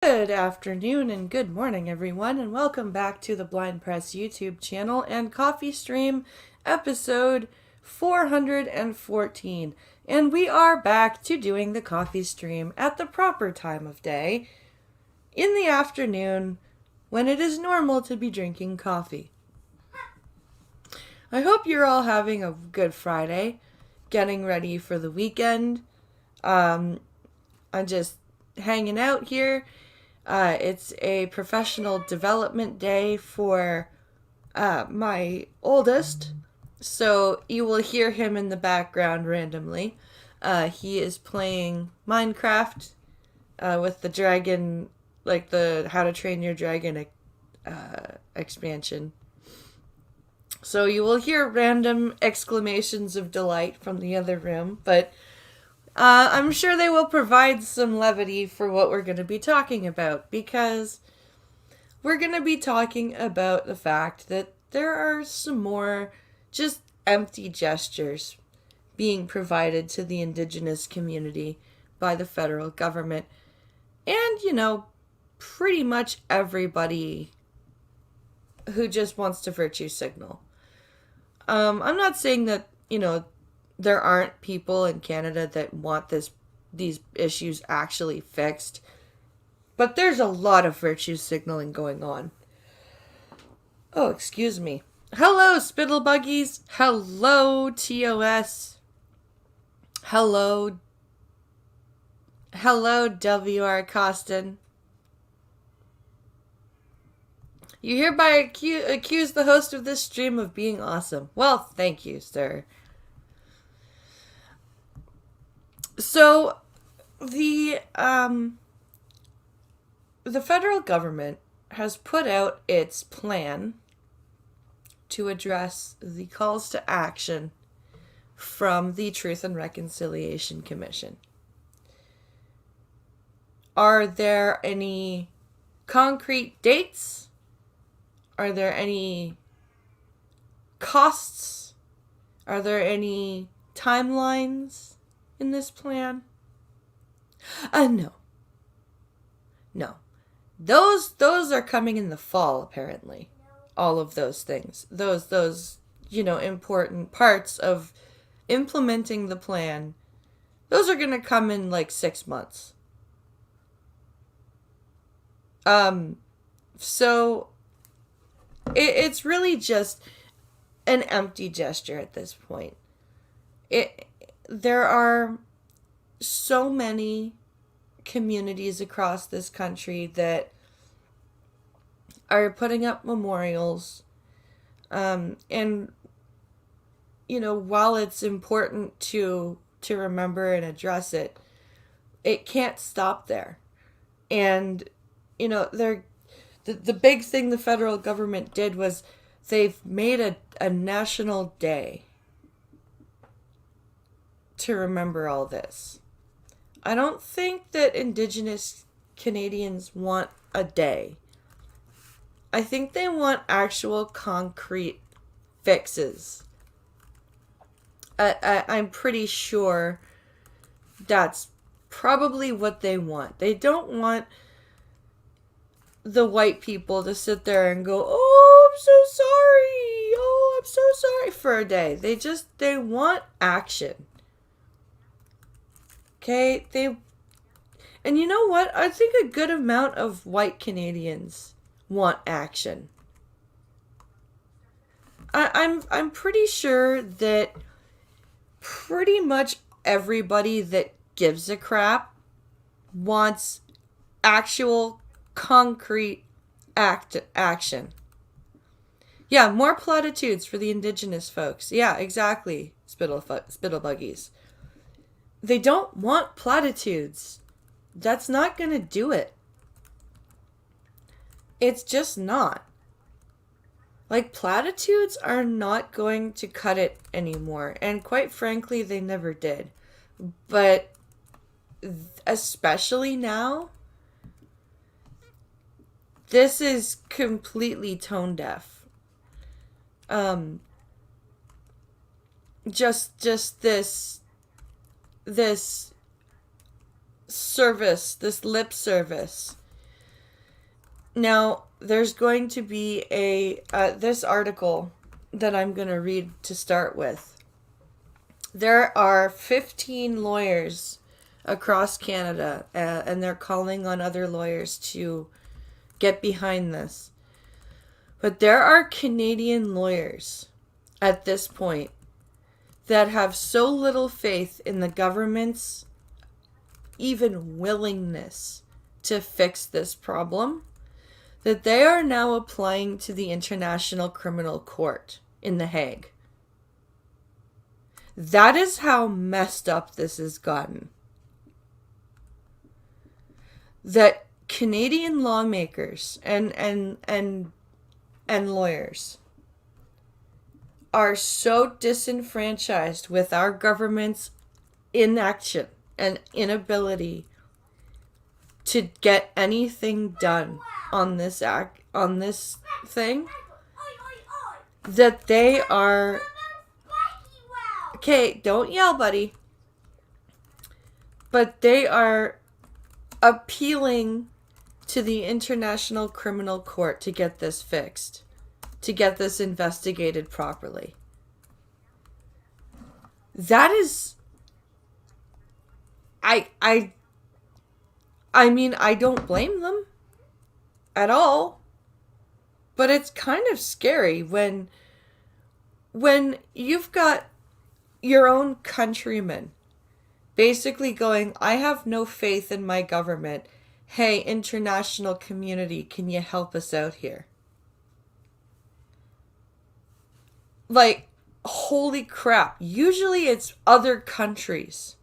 Good afternoon and good morning, everyone, and welcome back to the Blind Press YouTube channel and CoffeeStream episode 414. And we are back to doing the coffee stream at the proper time of day, in the afternoon, when it is normal to be drinking coffee. I hope you're all having a good Friday, getting ready for the weekend. I'm just hanging out here. It's a professional development day for my oldest, so you will hear him in the background randomly. He is playing Minecraft with the dragon, like the How to Train Your Dragon expansion. So you will hear random exclamations of delight from the other room, but I'm sure they will provide some levity for what we're going to be talking about, because we're going to be talking about the fact that there are some more just empty gestures being provided to the Indigenous community by the federal government. And, pretty much everybody who just wants to virtue signal. I'm not saying that, there aren't people in Canada that want these issues actually fixed, but there's a lot of virtue signaling going on. Oh, excuse me. Hello, Spittlebuggies. Hello, TOS. Hello, WR Costin. You hereby accuse the host of this stream of being awesome. Well, thank you, sir. So, the federal government has put out its plan to address the calls to action from the Truth and Reconciliation Commission. Are there any concrete dates? Are there any costs? Are there any timelines in this plan? No. Those are coming in the fall, apparently. All of those things. Those important parts of implementing the plan. Those are going to come in like 6 months. So it's really just an empty gesture at this point. There are so many communities across this country that are putting up memorials. And, while it's important to remember and address it, it can't stop there. And, the big thing the federal government did was they've made a national day to remember all this. I don't think that Indigenous Canadians want a day. I think they want actual concrete fixes. I'm pretty sure that's probably what they want. They don't want the white people to sit there and go, "Oh, I'm so sorry. Oh, I'm so sorry," for a day. They want action. Okay? And you know what? I think a good amount of white Canadians want action. I'm pretty sure that pretty much everybody that gives a crap wants actual concrete action. Yeah, more platitudes for the Indigenous folks. Yeah, exactly, Spittlebuggies. They don't want platitudes. That's not going to do it. It's just not. Like, platitudes are not going to cut it anymore. And quite frankly, they never did. But especially now, this is completely tone deaf. Just this service, this lip service Now, there's going to be this article that I'm going to read to start with. There are 15 lawyers across Canada, and they're calling on other lawyers to get behind this. But there are Canadian lawyers at this point that have so little faith in the government's even willingness to fix this problem that they are now applying to the International Criminal Court in The Hague. That is how messed up this has gotten. That Canadian lawmakers and lawyers are so disenfranchised with our government's inaction and inability to get anything done on this thing, that they are... Okay, don't yell, buddy. But they are appealing to the International Criminal Court to get this fixed, to get this investigated properly. That is... I mean, I don't blame them at all, but it's kind of scary when you've got your own countrymen basically going, I have no faith in my government. Hey, international community, can you help us out here? Like, holy crap. Usually it's other countries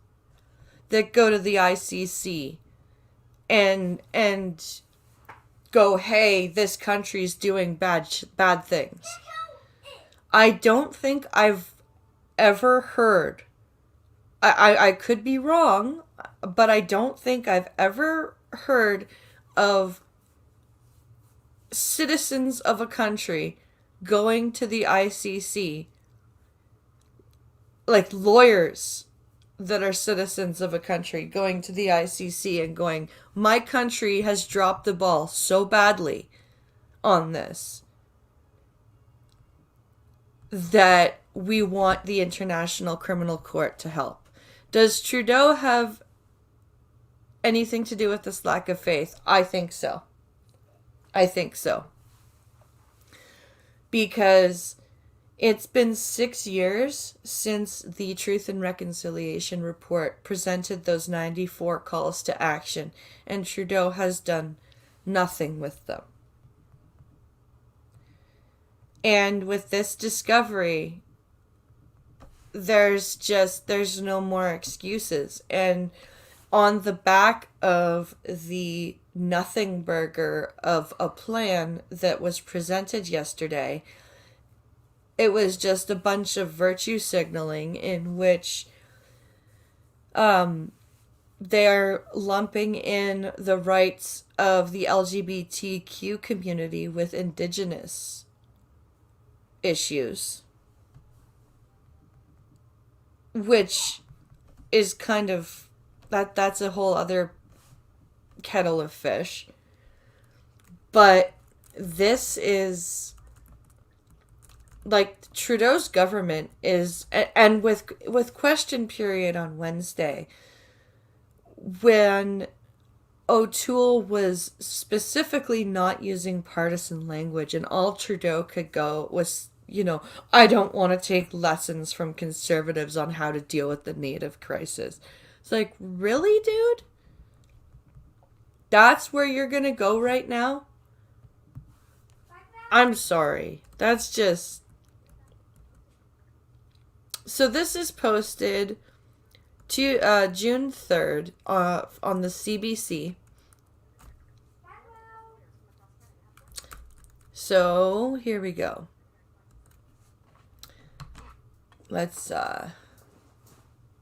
that go to the ICC and go, hey, this country's doing bad things. I don't think I've ever heard, I could be wrong, but I don't think I've ever heard of citizens of a country going to the ICC, like lawyers that are citizens of a country going to the ICC and going, my country has dropped the ball so badly on this that we want the International Criminal Court to help. Does Trudeau have anything to do with this lack of faith? I think so. Because it's been 6 years since the Truth and Reconciliation report presented those 94 calls to action, and Trudeau has done nothing with them. And with this discovery, there's no more excuses. And on the back of the nothing burger of a plan that was presented yesterday, it was just a bunch of virtue signaling in which they are lumping in the rights of the LGBTQ community with Indigenous issues, which is kind of that's a whole other kettle of fish. But this is like Trudeau's government is, and with question period on Wednesday, when O'Toole was specifically not using partisan language, and all Trudeau could go was, I don't want to take lessons from conservatives on how to deal with the Native crisis. It's like, really, dude? That's where you're gonna go right now? I'm sorry. That's just... So this is posted to June 3rd on the CBC. So here we go.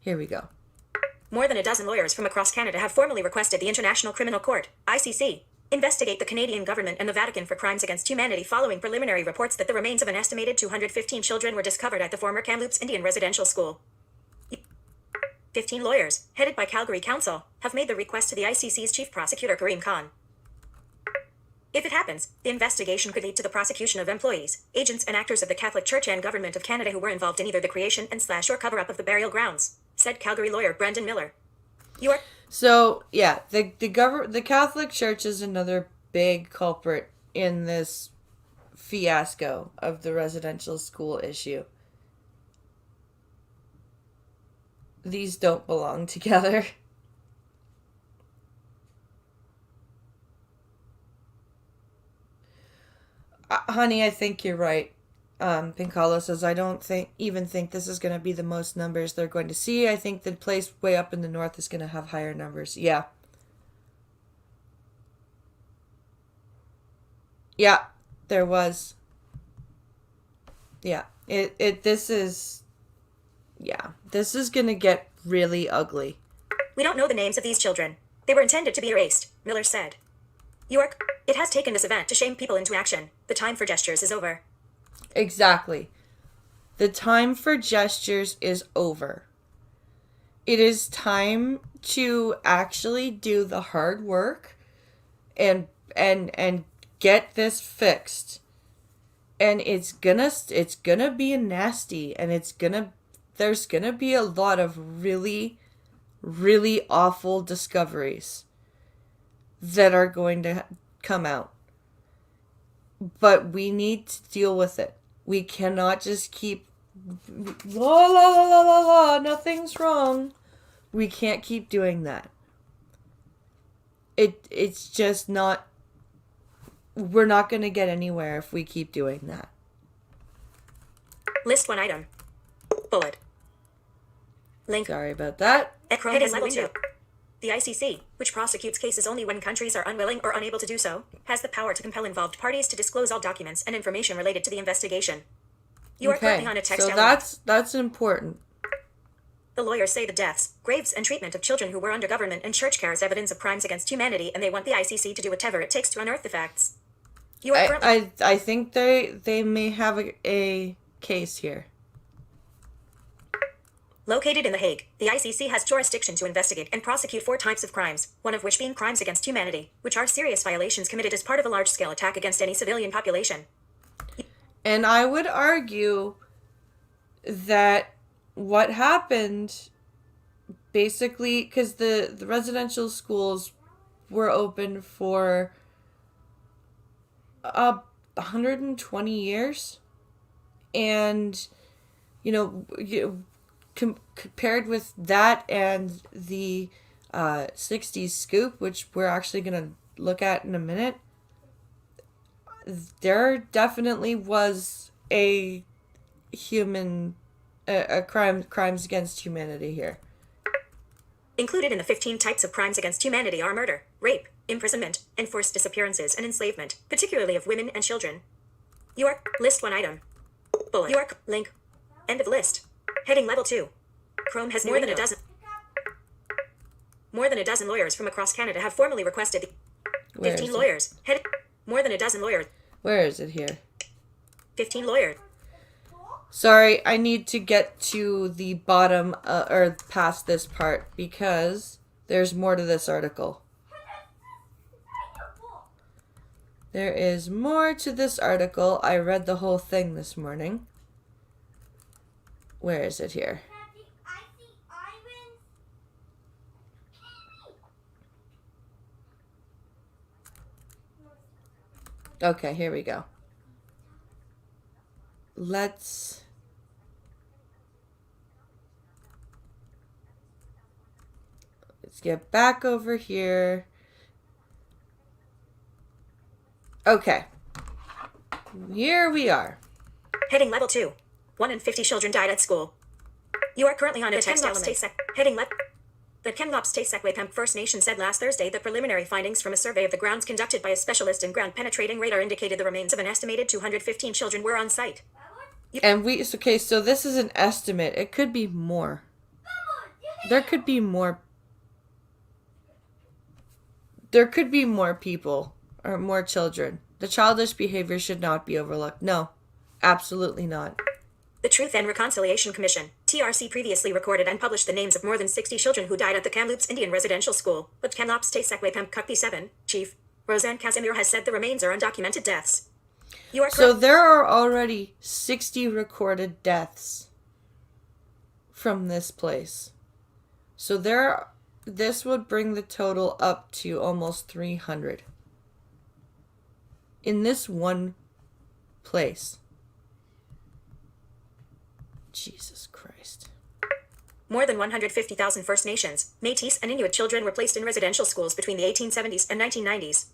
Here we go. More than a dozen lawyers from across Canada have formally requested the International Criminal Court, ICC, investigate the Canadian government and the Vatican for crimes against humanity following preliminary reports that the remains of an estimated 215 children were discovered at the former Kamloops Indian Residential School. 15 lawyers, headed by Calgary Council, have made the request to the ICC's Chief Prosecutor Karim Khan. If it happens, the investigation could lead to the prosecution of employees, agents, and actors of the Catholic Church and Government of Canada who were involved in either the creation and slash or cover-up of the burial grounds, said Calgary lawyer Brendan Miller. You are... So, yeah, the Catholic Church is another big culprit in this fiasco of the residential school issue. These don't belong together. Honey, I think you're right. Pincalo says, I don't even think this is going to be the most numbers they're going to see. I think the place way up in the north is going to have higher numbers. Yeah. Yeah, there was. Yeah. This is going to get really ugly. We don't know the names of these children. They were intended to be erased, Miller said. It has taken this event to shame people into action. The time for gestures is over. Exactly. The time for gestures is over. It is time to actually do the hard work and get this fixed. And it's gonna be nasty, and there's gonna be a lot of really, really awful discoveries that are going to come out. But we need to deal with it. We cannot just keep la la la la la la, nothing's wrong. We can't keep doing that. It's just not, we're not going to get anywhere if we keep doing that. List 1 item. Bullet. Link. Sorry about that. Heading level 2. The ICC, which prosecutes cases only when countries are unwilling or unable to do so, has the power to compel involved parties to disclose all documents and information related to the investigation. You are currently on a text element. So that's important. The lawyers say the deaths, graves, and treatment of children who were under government and church care is evidence of crimes against humanity, and they want the ICC to do whatever it takes to unearth the facts. You are currently... I think they may have a case here. Located in The Hague, the ICC has jurisdiction to investigate and prosecute 4 types of crimes, one of which being crimes against humanity, which are serious violations committed as part of a large-scale attack against any civilian population. And I would argue that what happened, basically, because the residential schools were open for 120 years, and, compared with that and the 60s scoop, which we're actually going to look at in a minute, there definitely was a crimes against humanity here. Included in the 15 types of crimes against humanity are murder, rape, imprisonment, enforced disappearances, and enslavement, particularly of women and children. You are... List 1 item. Bullet. You are... Link. End of list. Heading level 2. Chrome has more than a dozen lawyers from across Canada have formally requested 15 lawyers. More than a dozen lawyers. Where is it here? 15 lawyers. Sorry, I need to get to the bottom, or past this part, because there's more to this article. There is more to this article. I read the whole thing this morning. Where is it here? Okay, here we go. Let's get back over here. Okay. Here we are. Heading level 2. 1 in 50 children died at school. You are currently on a text element. Heading left. The Kamloops Taysacway First Nation said last Thursday that preliminary findings from a survey of the grounds conducted by a specialist in ground-penetrating radar indicated the remains of an estimated 215 children were on site. So this is an estimate. It could be more. There could be more. There could be more people or more children. The childish behavior should not be overlooked. No, absolutely not. The Truth and Reconciliation Commission, TRC, previously recorded and published the names of more than 60 children who died at the Kamloops Indian Residential School, but Kamloops Taysacway Cuckpea 7, Chief Roseanne Casimir has said the remains are undocumented deaths. You are So correct. there are already 60 recorded deaths from this place. So this would bring the total up to almost 300 in this one place. Jesus Christ. More than 150,000 First Nations, Métis, and Inuit children were placed in residential schools between the 1870s and 1990s.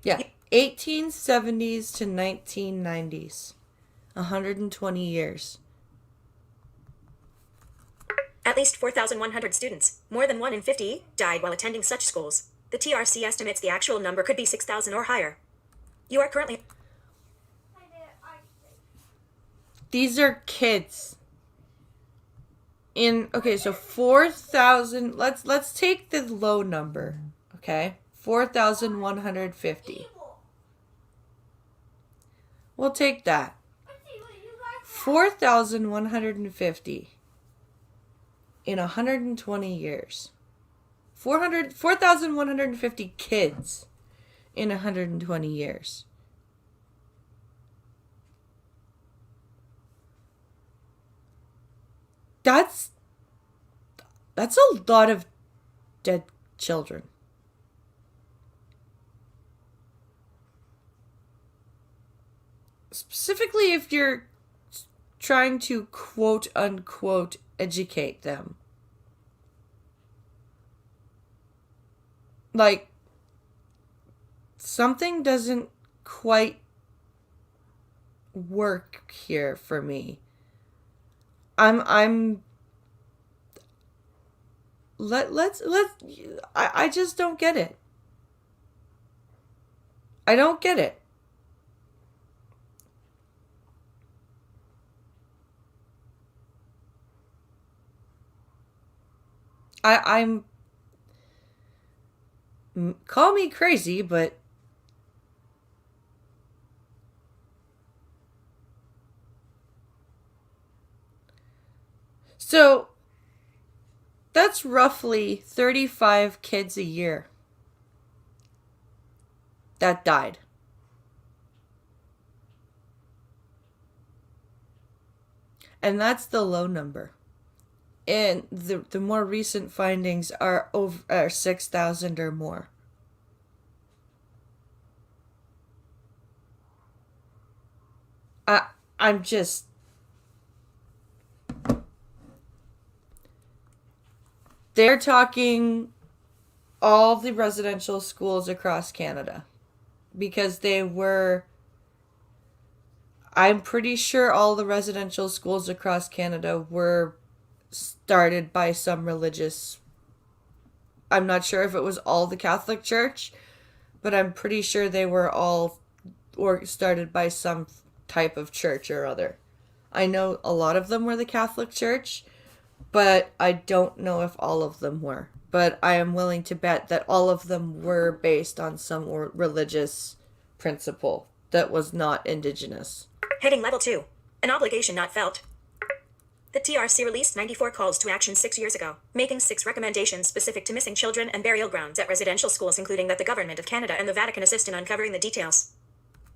Yeah, 1870s to 1990s. 120 years. At least 4,100 students, more than 1 in 50, died while attending such schools. The TRC estimates the actual number could be 6,000 or higher. You are currently... These are kids. So 4,000, let's take the low number, okay? 4,150. We'll take that. 4,150 in 120 years. 4,150 kids in 120 years. That's a lot of dead children. Specifically if you're trying to quote unquote educate them. Like, something doesn't quite work here for me. I just don't get it. I don't get it. I'm call me crazy, but so that's roughly 35 kids a year that died. And that's the low number. And the more recent findings are over 6,000 or more. I'm just... They're talking all the residential schools across Canada. Because I'm pretty sure all the residential schools across Canada were started by some religious... I'm not sure if it was all the Catholic Church, but I'm pretty sure they were all started by some type of church or other. I know a lot of them were the Catholic Church, but I don't know if all of them were. But I am willing to bet that all of them were based on some religious principle that was not Indigenous. Heading Level 2. An obligation not felt. The TRC released 94 calls to action 6 years ago, making 6 recommendations specific to missing children and burial grounds at residential schools, including that the Government of Canada and the Vatican assist in uncovering the details.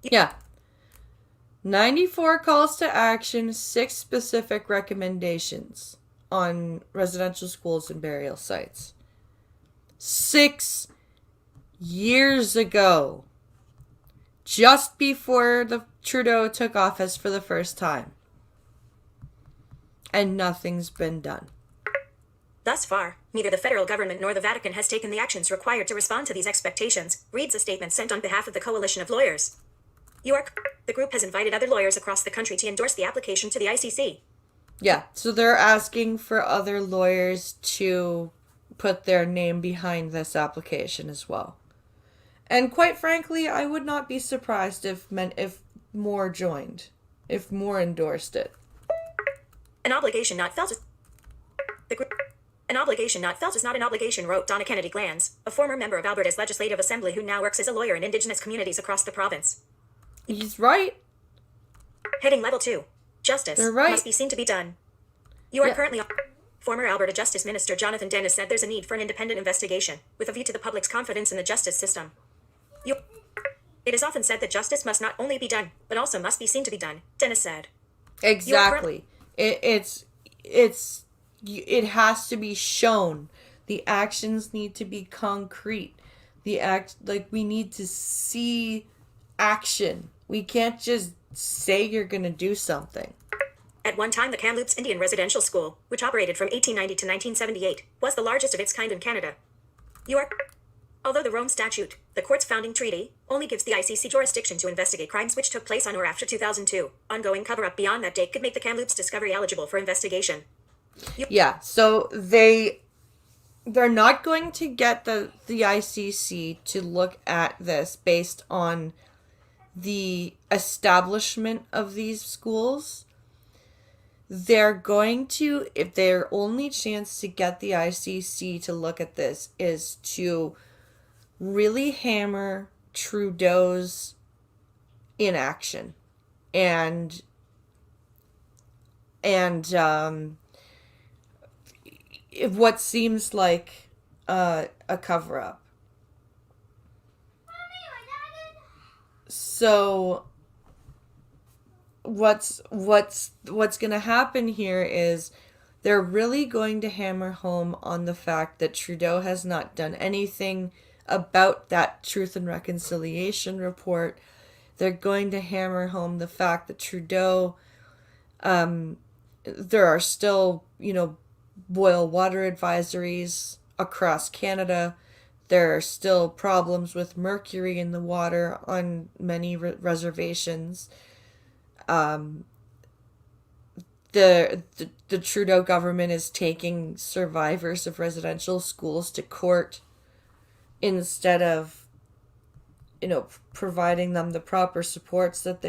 Yeah. 94 calls to action, 6 specific recommendations on residential schools and burial sites. 6 years ago. Just before the Trudeau took office for the first time. And nothing's been done. Thus far, neither the federal government nor the Vatican has taken the actions required to respond to these expectations, reads a statement sent on behalf of the Coalition of Lawyers. The group has invited other lawyers across the country to endorse the application to the ICC. Yeah, so they're asking for other lawyers to put their name behind this application as well. And quite frankly, I would not be surprised if more joined, if more endorsed it. An obligation not felt is not an obligation, wrote Donna Kennedy Glanz, a former member of Alberta's Legislative Assembly who now works as a lawyer in Indigenous communities across the province. He's right. Heading Level 2. Justice right. must be seen to be done. You are currently... Former Alberta Justice Minister Jonathan Dennis said there's a need for an independent investigation, with a view to the public's confidence in the justice system. You. It is often said that justice must not only be done, but also must be seen to be done, Dennis said. Exactly. It has to be shown. The actions need to be concrete. We need to see action. We can't just say you're going to do something. At one time, the Kamloops Indian Residential School, which operated from 1890 to 1978, was the largest of its kind in Canada. You are. Although the Rome Statute, the court's founding treaty, only gives the ICC jurisdiction to investigate crimes which took place on or after 2002, ongoing cover-up beyond that date could make the Kamloops discovery eligible for investigation. Yeah, so they're not going to get the ICC to look at this based on the establishment of these schools. They're going to, if their only chance to get the ICC to look at this is to really hammer Trudeau's inaction and what seems like a cover up. So what's going to happen here is they're really going to hammer home on the fact that Trudeau has not done anything about that Truth and Reconciliation report. They're going to hammer home the fact that Trudeau, there are still, boil water advisories across Canada. There are still problems with mercury in the water on many reservations. The Trudeau government is taking survivors of residential schools to court instead of providing them the proper supports that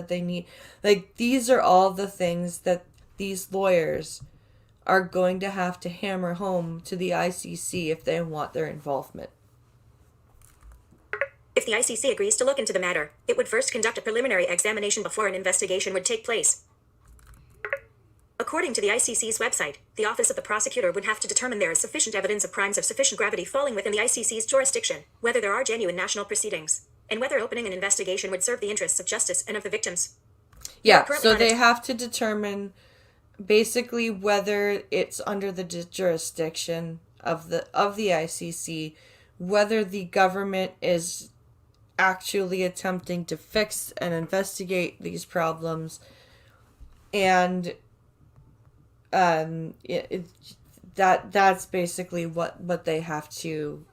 they need. Like, these are all the things that these lawyers are going to have to hammer home to the ICC if they want their involvement. If the ICC agrees to look into the matter, it would first conduct a preliminary examination before an investigation would take place. According to the ICC's website, the Office of the Prosecutor would have to determine there is sufficient evidence of crimes of sufficient gravity falling within the ICC's jurisdiction, whether there are genuine national proceedings, and whether opening an investigation would serve the interests of justice and of the victims. Yeah, so they have to determine basically whether it's under the jurisdiction of the ICC, whether the government is actually attempting to fix and investigate these problems, and that's basically what they have to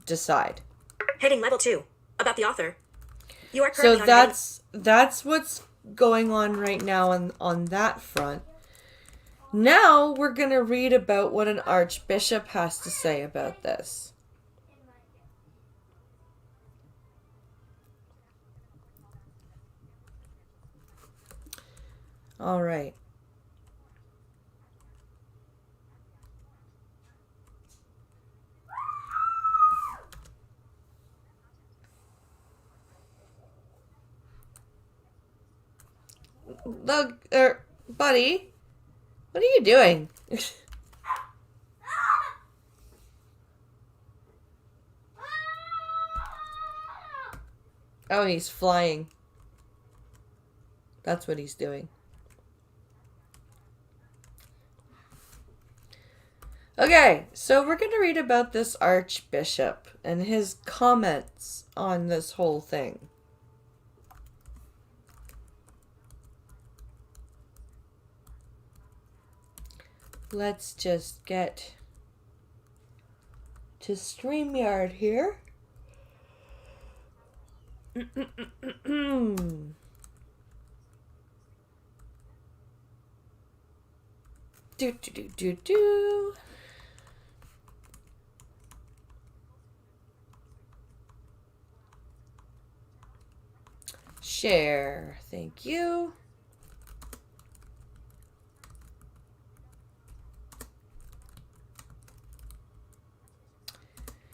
decide. Heading level 2 about the author. You are So currently that's what's going on right now on that front. Now we're going to read about what an archbishop has to say about this. All right. Look, buddy, what are you doing? Oh, he's flying. That's what he's doing. Okay, so we're going to read about this archbishop and his comments on this whole thing. Let's just get to StreamYard here. Do. Share. Thank you.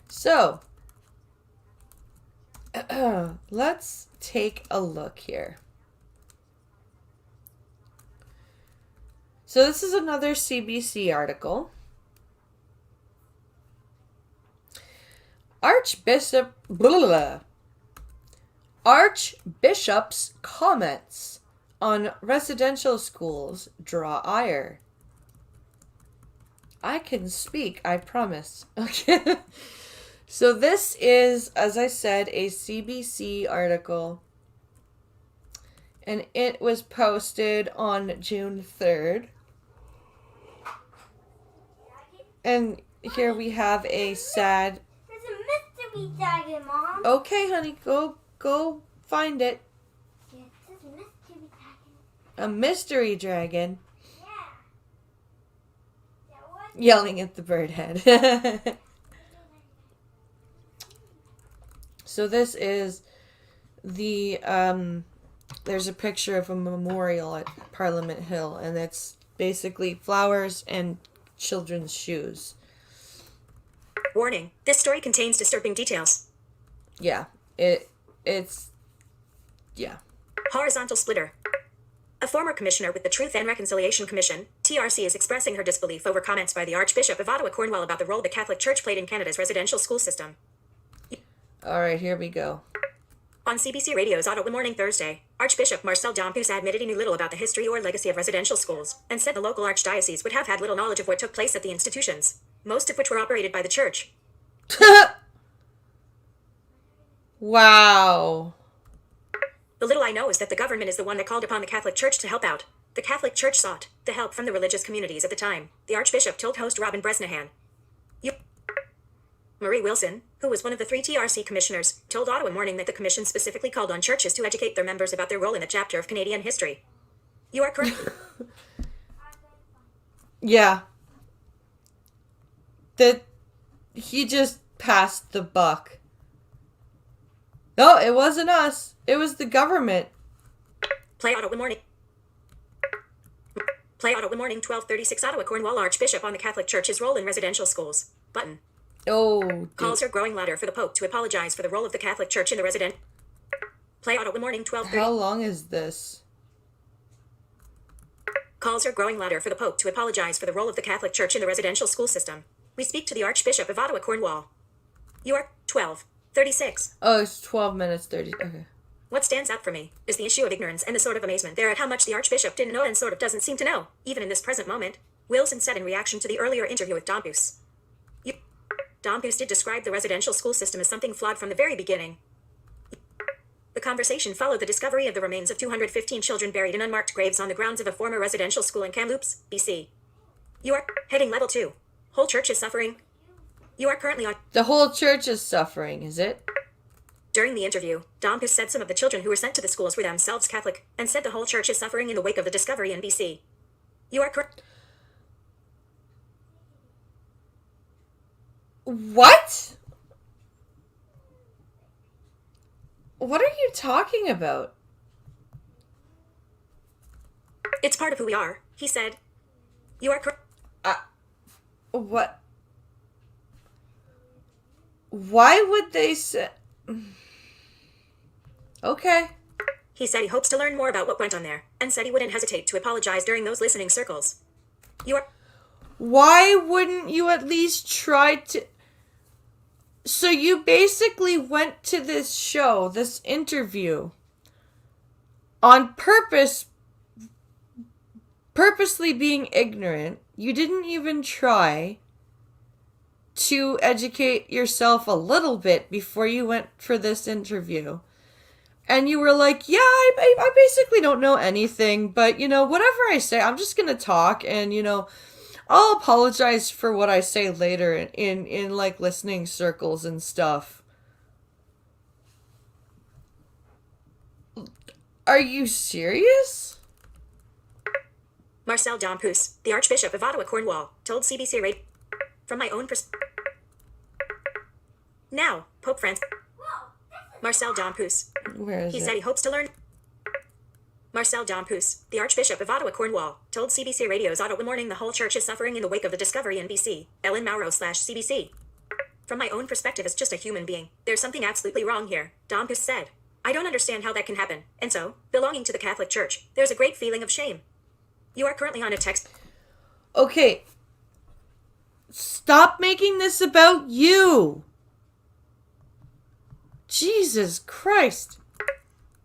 So, let's take a look here. So this is another CBC article. Archbishop blah, blah, blah. Archbishop's comments on residential schools draw ire. I can speak, I promise. Okay. So this is, as I said, a CBC article. And it was posted on June 3rd. And here we have a sad... There's a mystery dragon, Mom. Okay, honey, go find it. Yeah, it says mystery dragon. A mystery dragon. Yeah. Yeah, what? Yelling at the bird head. So this is the... there's a picture of a memorial at Parliament Hill, and it's basically flowers and children's shoes. Warning, this story contains disturbing details. Yeah, it's Horizontal splitter. A former commissioner with the Truth and Reconciliation Commission, TRC, is expressing her disbelief over comments by the Archbishop of Ottawa Cornwall about the role the Catholic Church played in Canada's residential school system. All right, here we go. On CBC Radio's Ottawa Morning Thursday, Archbishop Marcel Dompuis admitted he knew little about the history or legacy of residential schools, and said the local archdiocese would have had little knowledge of what took place at the institutions, most of which were operated by the church. Wow. The little I know is that the government is the one that called upon the Catholic Church to help out. The Catholic Church sought the help from the religious communities at the time, the Archbishop told host Robin Bresnahan. Marie Wilson, who was one of the 3 TRC commissioners, told Ottawa Morning that the commission specifically called on churches to educate their members about their role in the chapter of Canadian history. You are correct. Yeah. That he just passed the buck. No, it wasn't us. It was the government. Play Ottawa Morning. Play Ottawa Morning 1236 Ottawa Cornwall Archbishop on the Catholic Church's role in residential schools. Button. Oh, dude. Calls her growing louder for the Pope to apologize for the role of the Catholic Church in the resident. Play Ottawa Morning 1230. How long is this? Calls are growing louder for the Pope to apologize for the role of the Catholic Church in the residential school system. We speak to the Archbishop of Ottawa Cornwall. You are 12:36. Oh, it's 12 minutes 30. Okay. What stands out for me is the issue of ignorance and the sort of amazement there at how much the Archbishop didn't know and sort of doesn't seem to know, even in this present moment, Wilson said in reaction to the earlier interview with Dompuis. Dompuis did describe the residential school system as something flawed from the very beginning. The conversation followed the discovery of the remains of 215 children buried in unmarked graves on the grounds of a former residential school in Kamloops, BC. You are heading level 2. Whole church is suffering. You are currently on... The whole church is suffering, is it? During the interview, Dompuis said some of the children who were sent to the schools were themselves Catholic, and said the whole church is suffering in the wake of the discovery in BC. You are correct. What? What are you talking about? It's part of who we are, he said. You are correct. What? Why would they say... Okay. He said he hopes to learn more about what went on there, and said he wouldn't hesitate to apologize during those listening circles. You are... Why wouldn't you at least try to... So you basically went to this show, this interview, on purposely being ignorant. You didn't even try to educate yourself a little bit before you went for this interview. And you were like, yeah, I basically don't know anything, but, whatever I say, I'm just going to talk, and, I'll apologize for what I say later in like listening circles and stuff. Are you serious? Marcel Dompuis, the Archbishop of Ottawa Cornwall, told CBC Radio. From my own perspective. Now, Pope Francis. Marcel Dompuis. Where is He it? said he hopes to learn. Marcel Dompuis, the Archbishop of Ottawa Cornwall, told CBC Radio's Ottawa Morning the whole church is suffering in the wake of the discovery in BC. Ellen Mauro/CBC. From my own perspective as just a human being, there's something absolutely wrong here, Dompuis said. I don't understand how that can happen, and so, belonging to the Catholic Church, there's a great feeling of shame. You are currently on a text... Okay. Stop making this about you. Jesus Christ.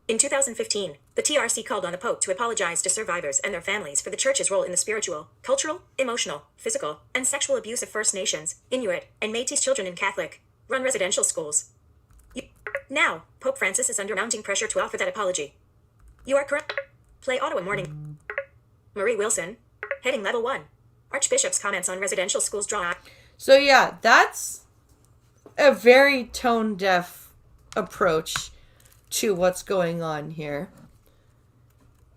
In 2015, the TRC called on the Pope to apologize to survivors and their families for the Church's role in the spiritual, cultural, emotional, physical, and sexual abuse of First Nations, Inuit, and Métis children in Catholic-run residential schools. Now, Pope Francis is under mounting pressure to offer that apology. You are correct. Play Ottawa Morning. Marie Wilson, heading Level 1. Archbishop's comments on residential schools draw. So yeah, that's a very tone-deaf approach to what's going on here.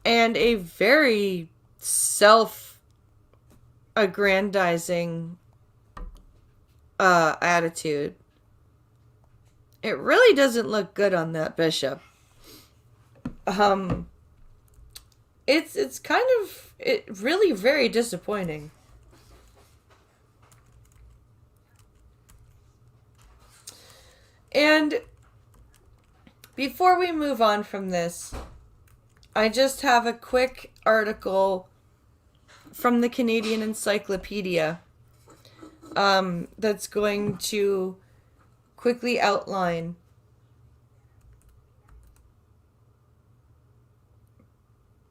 And a very self-aggrandizing attitude. It really doesn't look good on that bishop. It's kind of really very disappointing. And before we move on from this, I just have a quick article from the Canadian Encyclopedia that's going to quickly outline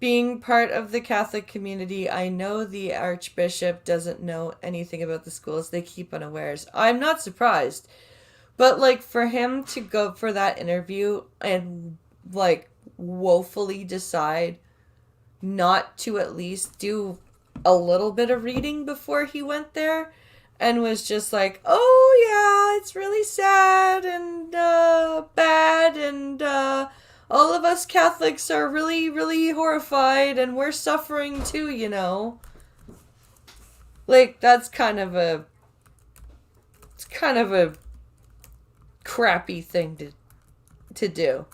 being part of the Catholic community. I know the Archbishop doesn't know anything about the schools. They keep unawares. I'm not surprised. But, like, for him to go for that interview and, like, woefully decide not to at least do a little bit of reading before he went there and was just like, oh, yeah, it's really sad and bad and all of us Catholics are really, really horrified and we're suffering too, you know. Like, that's kind of a crappy thing to do.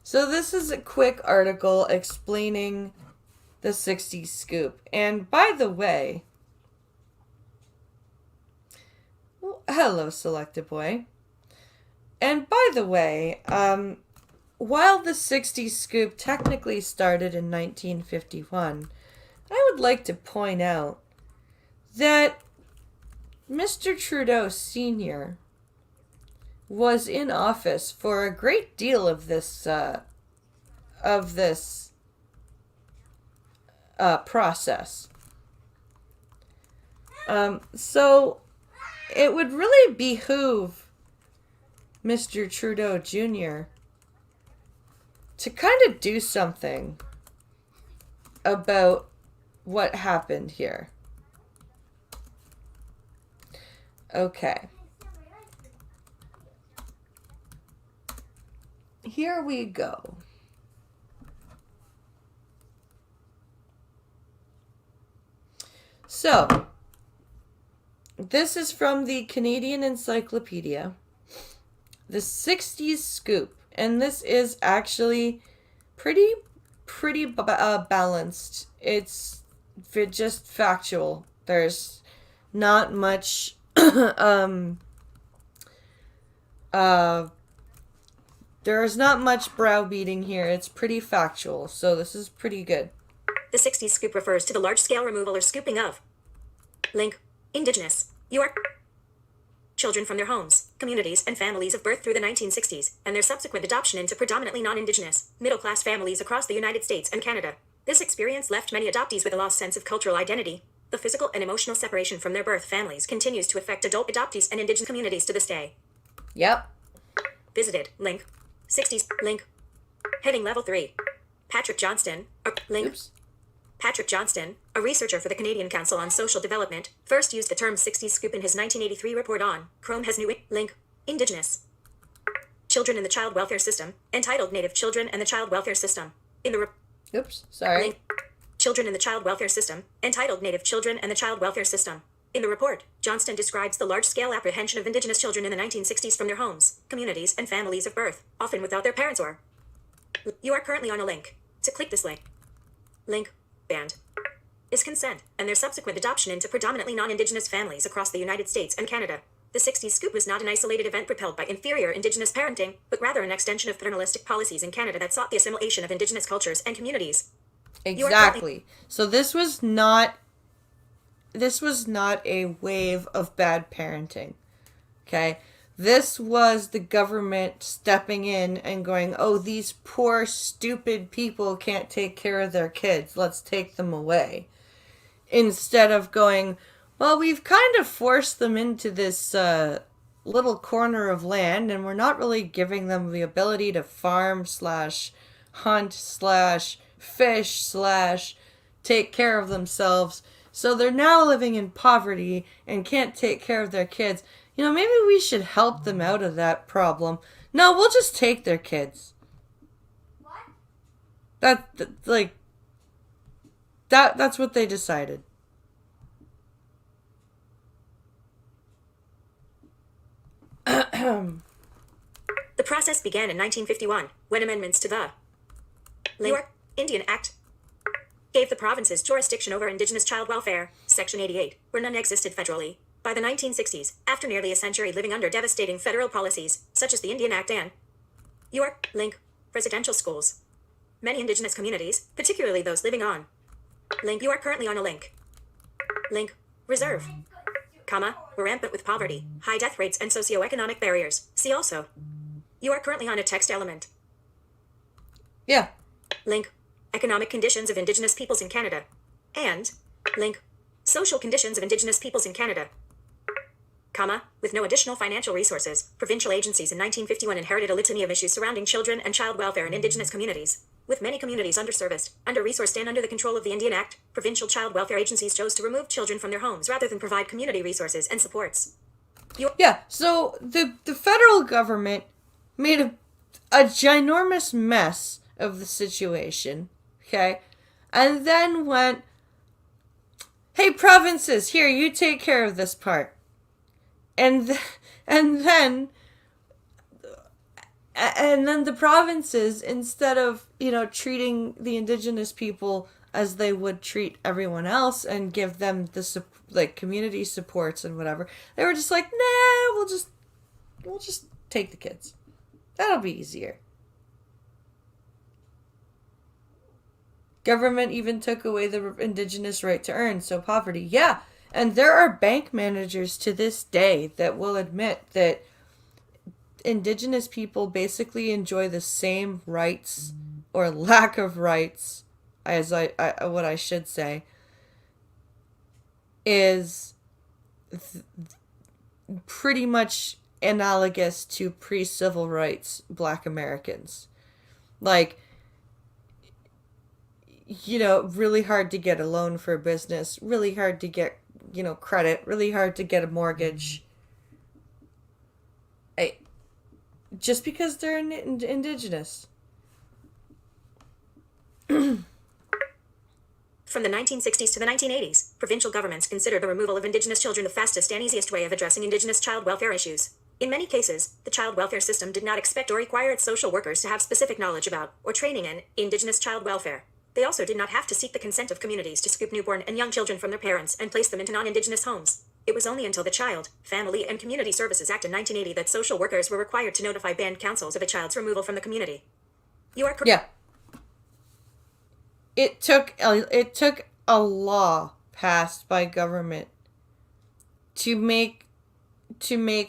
So this is a quick article explaining the 60s scoop. And by the way, hello, Selecta Boy. And by the way, while the 60s scoop technically started in 1951, I would like to point out that Mr. Trudeau Sr. was in office for a great deal of this process. So it would really behoove Mr. Trudeau Jr. to kind of do something about what happened here. Okay. Here we go. So, this is from the Canadian Encyclopedia, the 60s scoop, and this is actually pretty balanced. It's just factual. There's not much there's not much browbeating here. It's pretty factual, so this is pretty good. The 60s scoop refers to the large-scale removal or scooping of link Indigenous children from their homes, communities, and families of birth through the 1960s, and their subsequent adoption into predominantly non-Indigenous, middle-class families across the United States and Canada. This experience left many adoptees with a lost sense of cultural identity. The physical and emotional separation from their birth families continues to affect adult adoptees and Indigenous communities to this day. Yep. Visited, link 60s, link heading level 3. Patrick Johnston, link Oops. Patrick Johnston, a researcher for the Canadian Council on Social Development, first used the term 60s scoop in his 1983 report on Chrome has new link Indigenous children in the child welfare system, entitled Native Children and the Child Welfare System. In the Oops, sorry. link Children in the Child Welfare System, entitled Native Children and the Child Welfare System. In the report, Johnston describes the large-scale apprehension of Indigenous children in the 1960s from their homes, communities, and families of birth, often without their parents or. You are currently on a link. To click this link. Link. Banned. Is consent, and their subsequent adoption into predominantly non-Indigenous families across the United States and Canada. The 60s scoop was not an isolated event propelled by inferior Indigenous parenting, but rather an extension of paternalistic policies in Canada that sought the assimilation of Indigenous cultures and communities. Exactly. So this was not this was not a wave of bad parenting. Okay? This was the government stepping in and going, "Oh, these poor stupid people can't take care of their kids. Let's take them away." Instead of going, "Well, we've kind of forced them into this little corner of land, and we're not really giving them the ability to farm slash hunt slash fish slash take care of themselves. So they're now living in poverty and can't take care of their kids. You know, maybe we should help them out of that problem. No, we'll just take their kids." What? That's what they decided. The process began in 1951 when amendments to the New York Indian Act gave the provinces jurisdiction over Indigenous child welfare, Section 88, where none existed federally. By the 1960s, after nearly a century living under devastating federal policies, such as the Indian Act and York Link residential schools, many Indigenous communities, particularly those living on Link, you are currently on a Link Reserve, were rampant with poverty, high death rates, and socioeconomic barriers. See also, you are currently on a text element. Yeah. Link economic conditions of Indigenous peoples in Canada, and Link social conditions of Indigenous peoples in Canada, with no additional financial resources, provincial agencies in 1951 inherited a litany of issues surrounding children and child welfare in Indigenous communities. With many communities underserviced, under-resourced, and under the control of the Indian Act, provincial child welfare agencies chose to remove children from their homes rather than provide community resources and supports. Yeah, so the federal government made a ginormous mess of the situation, okay? And then went, "Hey, provinces, here, you take care of this part." And then the provinces, instead of, treating the Indigenous people as they would treat everyone else and give them the community supports and whatever, they were just like, "Nah, we'll just take the kids. That'll be easier." Government even took away the Indigenous right to earn, so poverty. Yeah, and there are bank managers to this day that will admit that Indigenous people basically enjoy the same rights or lack of rights, as what I should say, is pretty much analogous to pre-civil rights Black Americans. Like, really hard to get a loan for a business, really hard to get, credit, really hard to get a mortgage. Just because they're Indigenous. From the 1960s to the 1980s, provincial governments considered the removal of Indigenous children the fastest and easiest way of addressing Indigenous child welfare issues. In many cases, the child welfare system did not expect or require its social workers to have specific knowledge about or training in Indigenous child welfare. They also did not have to seek the consent of communities to scoop newborn and young children from their parents and place them into non-Indigenous homes. It was only until the Child, Family, and Community Services Act in 1980 that social workers were required to notify band councils of a child's removal from the community. You are correct. Yeah. It took a law passed by government to make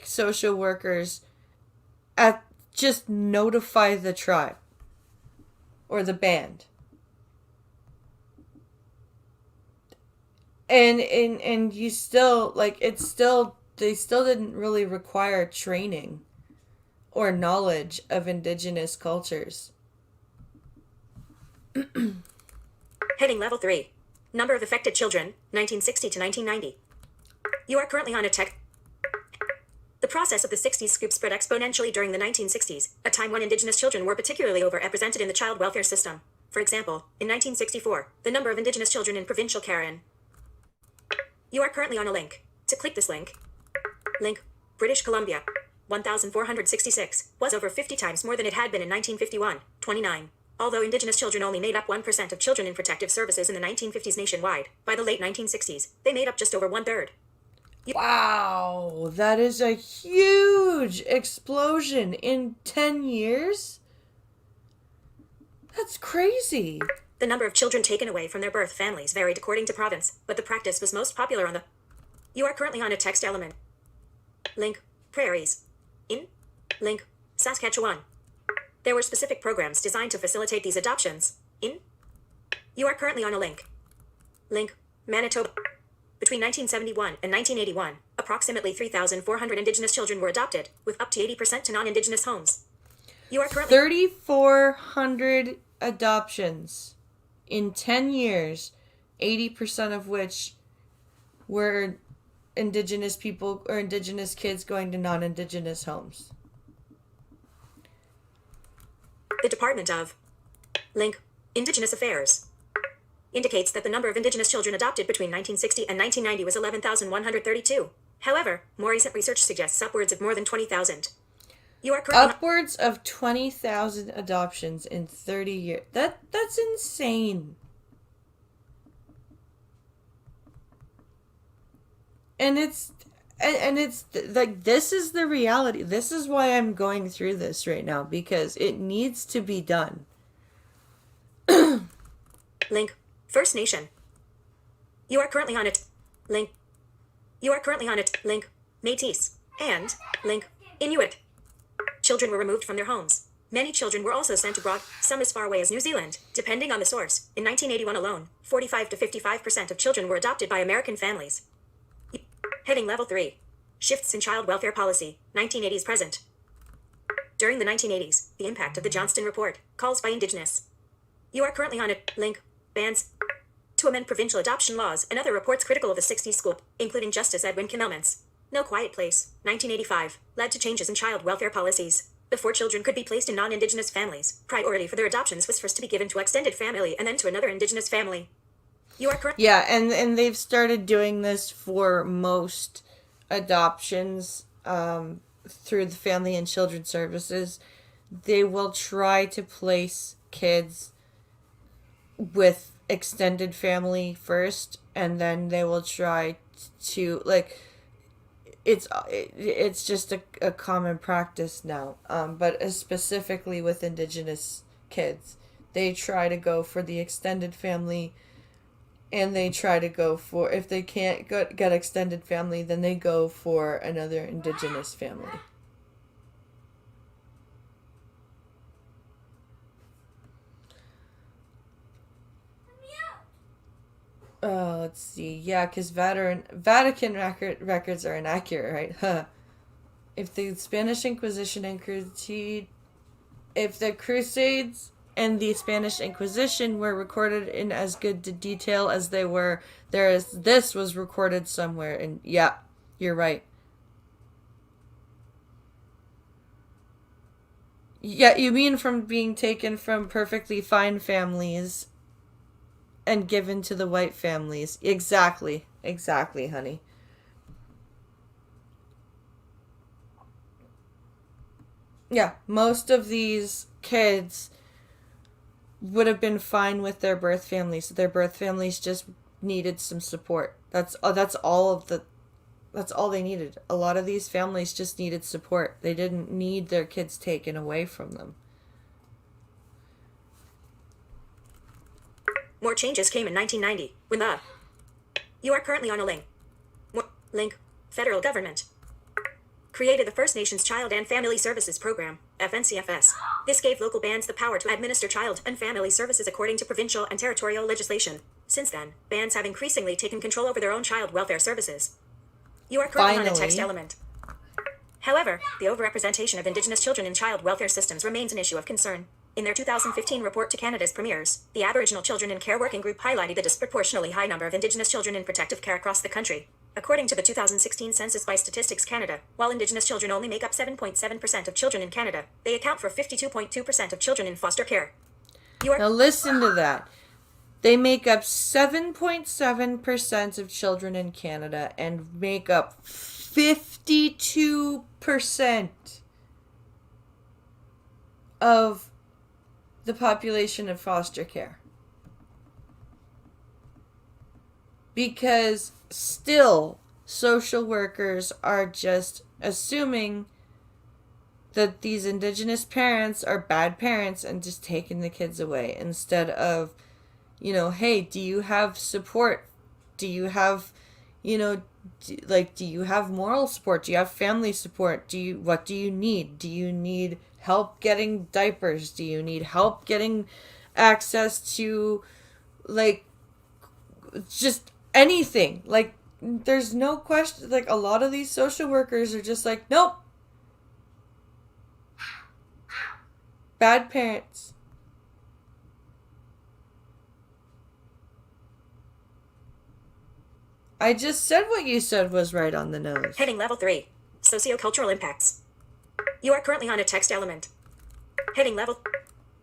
social workers just notify the tribe or the band. And you still, they still didn't really require training or knowledge of Indigenous cultures. Heading Level 3. Number of affected children, 1960 to 1990. You are currently on a tech. The process of the 60s scoop spread exponentially during the 1960s, a time when Indigenous children were particularly overrepresented in the child welfare system. For example, in 1964, the number of Indigenous children in provincial care in. You are currently on a link. To click this link, British Columbia, 1,466, was over 50 times more than it had been in 1951, 29. Although Indigenous children only made up 1% of children in protective services in the 1950s nationwide, by the late 1960s, they made up just over 1/3. Wow, that is a huge explosion in 10 years? That's crazy. The number of children taken away from their birth families varied according to province, but the practice was most popular on the. You are currently on a text element. Link, prairies. In. Link, Saskatchewan. There were specific programs designed to facilitate these adoptions. In. You are currently on a link. Link, Manitoba. Between 1971 and 1981, approximately 3,400 Indigenous children were adopted, with up to 80% to non-Indigenous homes. You are currently 3,400 adoptions in 10 years, 80% of which were Indigenous people or Indigenous kids going to non-Indigenous homes. The Department of Link, Indigenous Affairs indicates that the number of Indigenous children adopted between 1960 and 1990 was 11,132. However, more recent research suggests upwards of more than 20,000. You are currently Upwards of 20,000 adoptions in 30 years. That's insane. And it's like, this is the reality. This is why I'm going through this right now, because it needs to be done. Link, First Nation. You are currently on it. Link. You are currently on it. Link, Métis. And link, Inuit. Children were removed from their homes. Many children were also sent abroad, some as far away as New Zealand, depending on the source. In 1981 alone, 45 to 55% of children were adopted by American families. Heading Level 3. Shifts in Child Welfare Policy, 1980s present. During the 1980s, the impact of the Johnston Report, calls by Indigenous. You are currently on it. Link, bans to amend provincial adoption laws and other reports critical of the 60s school, including Justice Edwin Kimmelman's No Quiet Place, 1985, led to changes in child welfare policies. Before children could be placed in non-Indigenous families, priority for their adoptions was first to be given to extended family and then to another Indigenous family. You are correct. Yeah, and they've started doing this for most adoptions through the Family and Children Services. They will try to place kids with extended family first, and then they will try to, like, it's just a common practice now, but specifically with Indigenous kids, they try to go for the extended family, and they try to go for, if they can't get extended family, then they go for another Indigenous family. Let's see. Yeah, because Vatican records are inaccurate, right? Huh. If the Spanish Inquisition and if the Crusades and the Spanish Inquisition were recorded in as good detail as they were, this was recorded somewhere, and yeah, you're right. Yeah, you mean from being taken from perfectly fine families and given to the white families. Exactly, honey. Yeah, most of these kids would have been fine with their birth families. Their birth families just needed some support. That's all they needed. A lot of these families just needed support. They didn't need their kids taken away from them. More changes came in 1990, when the You are currently on a link, federal government created the First Nations Child and Family Services Program, FNCFS. This gave local bands the power to administer child and family services according to provincial and territorial legislation. Since then, bands have increasingly taken control over their own child welfare services. You are currently on a text element. However, the overrepresentation of Indigenous children in child welfare systems remains an issue of concern. In their 2015 report to Canada's premiers, the Aboriginal Children in Care Working Group highlighted the disproportionately high number of Indigenous children in protective care across the country. According to the 2016 census by Statistics Canada, while Indigenous children only make up 7.7% of children in Canada, they account for 52.2% of children in foster care. Now listen to that. They make up 7.7% of children in Canada and make up 52% of the population of foster care. Because still, social workers are just assuming that these Indigenous parents are bad parents and just taking the kids away instead of hey, do you have support? Do you have, do you have moral support? Do you have family support? What do you need? Do you need help getting diapers? Do you need help getting access to, like, just anything? Like, there's no question. Like, a lot of these social workers are just like, nope. Bad parents. I just said what you said was right on the nose. Heading Level 3. Sociocultural Impacts. You are currently on a text element. Heading Level.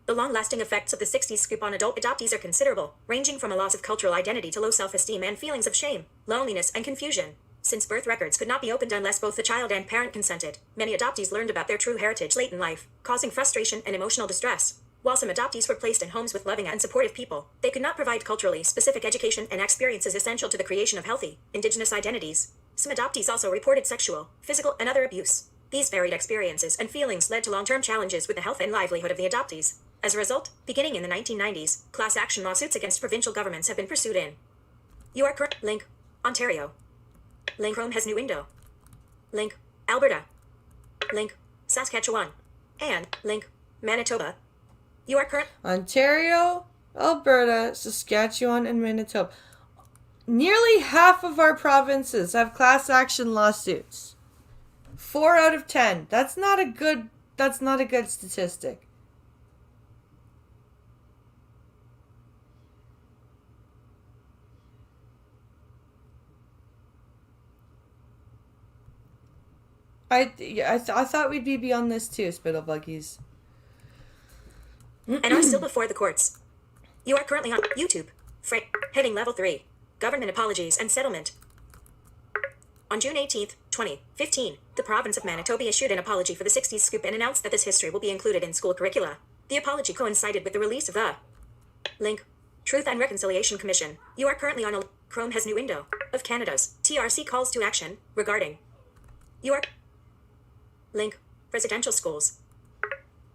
The long-lasting effects of the 60s scoop on adult adoptees are considerable, ranging from a loss of cultural identity to low self-esteem and feelings of shame, loneliness, and confusion. Since birth records could not be opened unless both the child and parent consented, many adoptees learned about their true heritage late in life, causing frustration and emotional distress. While some adoptees were placed in homes with loving and supportive people, they could not provide culturally specific education and experiences essential to the creation of healthy, Indigenous identities. Some adoptees also reported sexual, physical, and other abuse. These varied experiences and feelings led to long-term challenges with the health and livelihood of the adoptees. As a result, beginning in the 1990s, class action lawsuits against provincial governments have been pursued in You are current link Ontario. Link Chrome has new window. Link Alberta. Link Saskatchewan. And link Manitoba. You are current Ontario, Alberta, Saskatchewan, and Manitoba. Nearly half of our provinces have class action lawsuits. 4 out of 10. That's not a good statistic. I thought we'd be beyond this too, Spittle Buggies. and are still before the courts. You are currently on YouTube. Heading Level 3. Government Apologies and Settlement. On June 18th, 2015, the province of Manitoba issued an apology for the 60s scoop and announced that this history will be included in school curricula. The apology coincided with the release of the link Truth and Reconciliation Commission. You are currently on a Chrome has new window of Canada's TRC calls to action regarding You are link residential schools.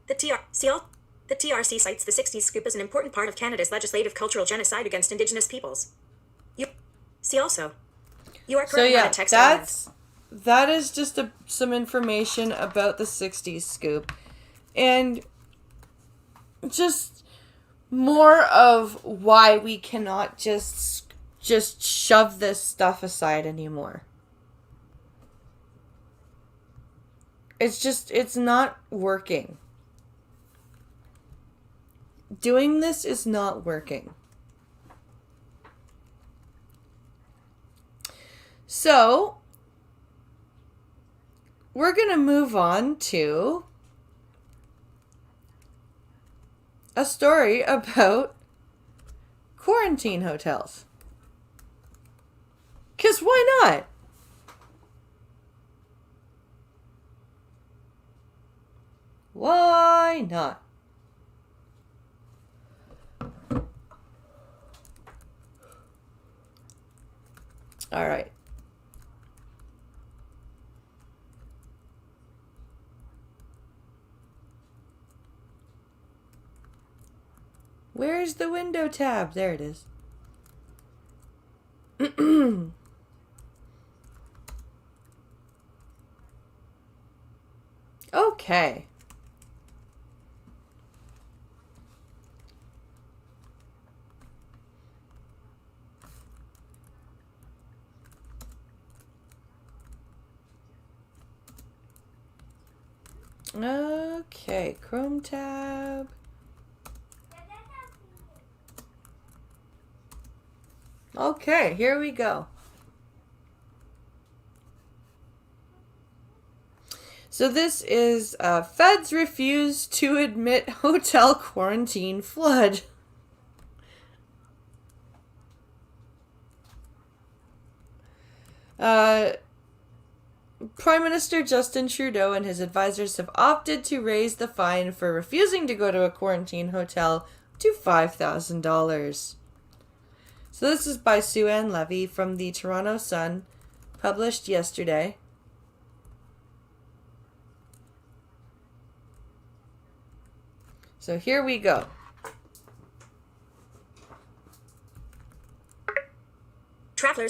The TRC cites the 60s scoop as an important part of Canada's legislative cultural genocide against Indigenous peoples. You see also. You are currently on a text element. That is just some information about the 60s scoop. And just more of why we cannot just shove this stuff aside anymore. It's not working. Doing this is not working. So, we're going to move on to a story about quarantine hotels. 'Cause why not? Why not? All right. Where's the window tab? There it is. Okay. Okay, Chrome tab. Okay, here we go. So this is feds refuse to admit hotel quarantine flood. Prime Minister Justin Trudeau and his advisors have opted to raise the fine for refusing to go to a quarantine hotel to $5,000. So this is by Sue Ann Levy from the Toronto Sun, published yesterday. So here we go.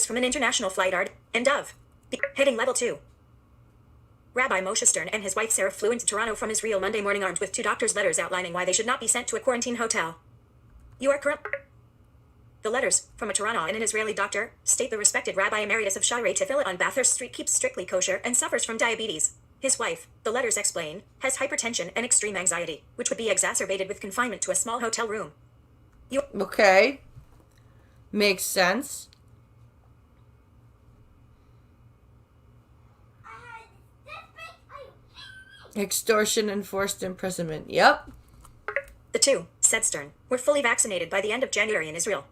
letters from an international flight are end of. Heading level 2. Rabbi Moshe Stern and his wife Sarah flew into Toronto from Israel Monday morning armed with 2 doctors' letters outlining why they should not be sent to a quarantine hotel. You are correct. The letters, from a Toronto and an Israeli doctor, state the respected Rabbi Emeritus of Shirei Tefillah on Bathurst Street keeps strictly kosher and suffers from diabetes. His wife, the letters explain, has hypertension and extreme anxiety, which would be exacerbated with confinement to a small hotel room. Okay. Makes sense. Extortion and forced imprisonment. Yep. The 2, said Stern, were fully vaccinated by the end of January in Israel.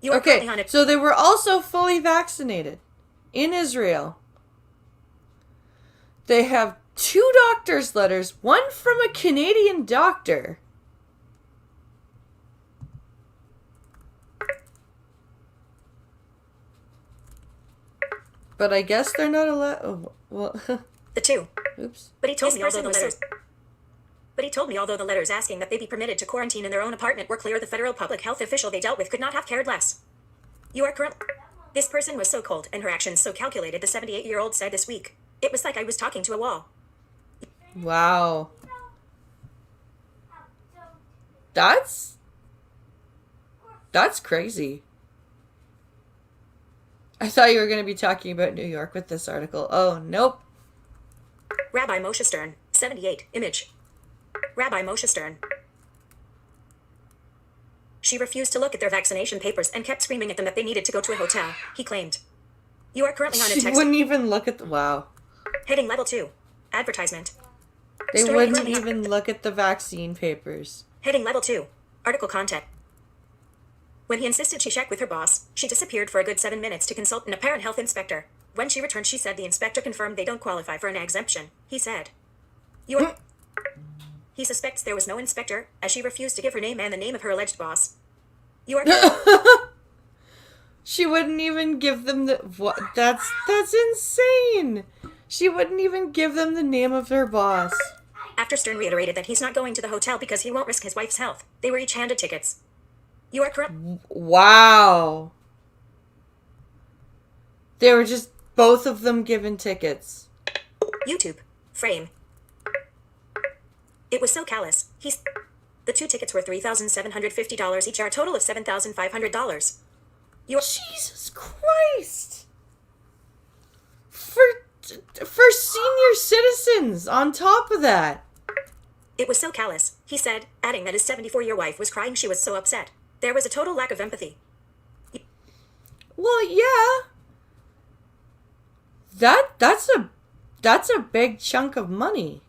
You are Okay, currently on a so they were also fully vaccinated in Israel. They have 2 doctor's letters, one from a Canadian doctor. But I guess they're not allowed. Oh, well, the 2. oops. But he told me although the letters asking that they be permitted to quarantine in their own apartment were clear, the federal public health official they dealt with could not have cared less. You are current. This person was so cold and her actions so calculated, the 78-year-old said this week. It was like I was talking to a wall. Wow. That's crazy. I thought you were going to be talking about New York with this article. Oh, nope. Rabbi Moshe Stern, 78, image. Rabbi Moshe Stern. She refused to look at their vaccination papers and kept screaming at them that they needed to go to a hotel, he claimed. You are currently on a text. She wouldn't even look at the... Wow. Heading level 2. Advertisement. They wouldn't even look at the vaccine papers. Heading level 2. Article content. When he insisted she check with her boss, she disappeared for a good 7 minutes to consult an apparent health inspector. When she returned, she said the inspector confirmed they don't qualify for an exemption. He said, "You are..." He suspects there was no inspector, as she refused to give her name and the name of her alleged boss. You are... She wouldn't even give them the... What? That's insane! She wouldn't even give them the name of her boss. After Stern reiterated that he's not going to the hotel because he won't risk his wife's health, they were each handed tickets. You are correct. Wow. They were just both of them given tickets. YouTube. Frame. It was so callous. The 2 tickets were $3,750 each, are a total of $7,500. Jesus Christ! For senior citizens, on top of that. It was so callous, he said, adding that his 74-year wife was crying. She was so upset. There was a total lack of empathy. Well, yeah. That's a big chunk of money.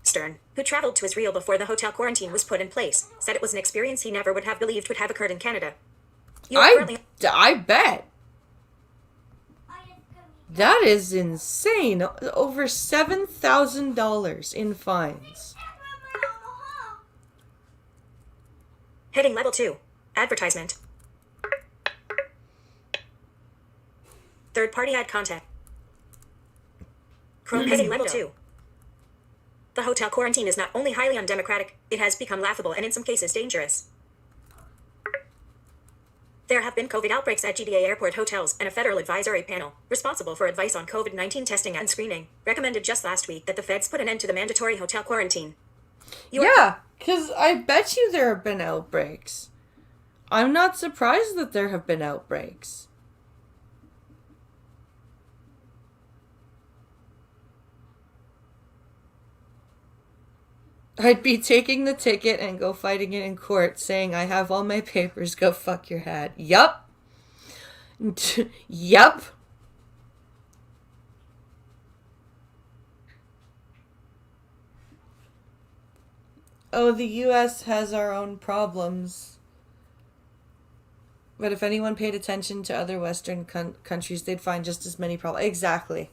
Stern, who traveled to Israel before the hotel quarantine was put in place, said it was an experience he never would have believed would have occurred in Canada. I bet. That is insane. Over $7,000 in fines. Heading level 2. Advertisement. Third-party ad content. Chrome heading level 2. The hotel quarantine is not only highly undemocratic, it has become laughable and in some cases dangerous. There have been COVID outbreaks at GDA airport hotels, and a federal advisory panel, responsible for advice on COVID-19 testing and screening, recommended just last week that the feds put an end to the mandatory hotel quarantine. Yeah, because I bet you there have been outbreaks. I'm not surprised that there have been outbreaks. I'd be taking the ticket and go fighting it in court, saying I have all my papers, go fuck your hat. Yup. Yup. Oh, the U.S. has our own problems. But if anyone paid attention to other Western countries, they'd find just as many problems. Exactly.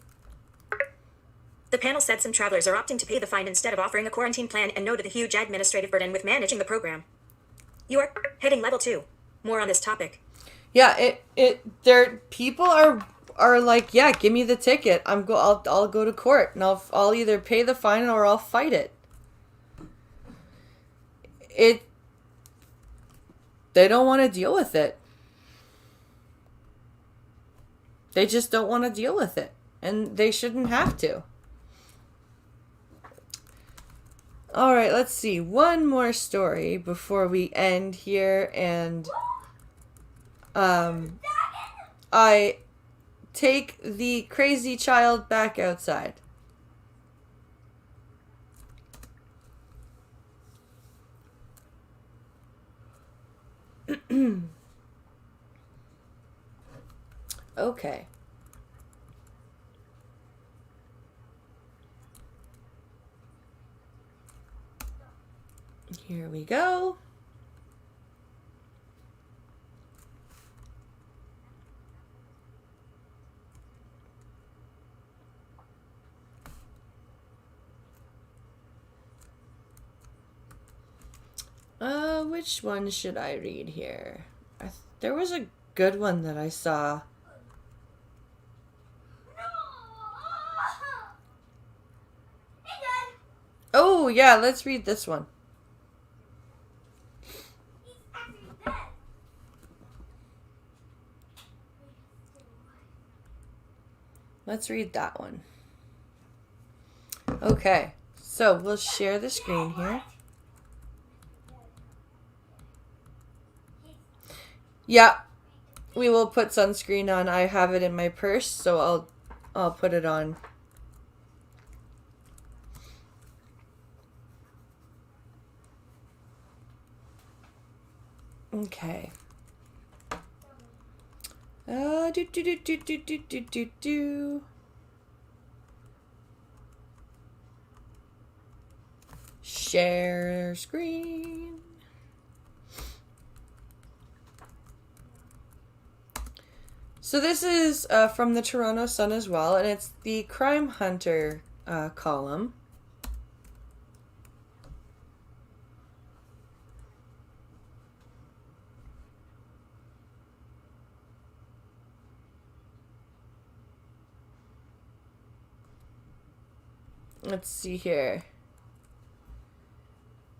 The panel said some travelers are opting to pay the fine instead of offering a quarantine plan and noted the huge administrative burden with managing the program. You are heading level 2. More on this topic. Yeah, people are like, yeah, give me the ticket. I'll go to court and I'll either pay the fine or I'll fight it. they don't want to deal with it. They just don't want to deal with it. And they shouldn't have to. Alright, let's see. One more story before we end here. And I take the crazy child back outside. Okay. Here we go. Which one should I read here? There was a good one that I saw. Oh, yeah, let's read this one. Let's read that one. Okay, so we'll share the screen here. Yeah, we will put sunscreen on. I have it in my purse, so I'll put it on. Okay. Share screen. So this is from the Toronto Sun as well, and it's the Crime Hunter column. Let's see here.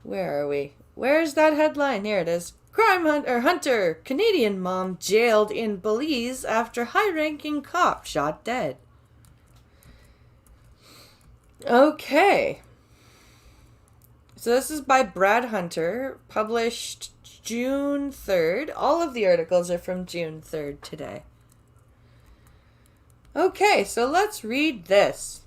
Where are we? Where's that headline? Here it is. Hunter, Canadian mom jailed in Belize after high-ranking cop shot dead. Okay. So this is by Brad Hunter, published June 3rd. All of the articles are from June 3rd today. Okay, so let's read this.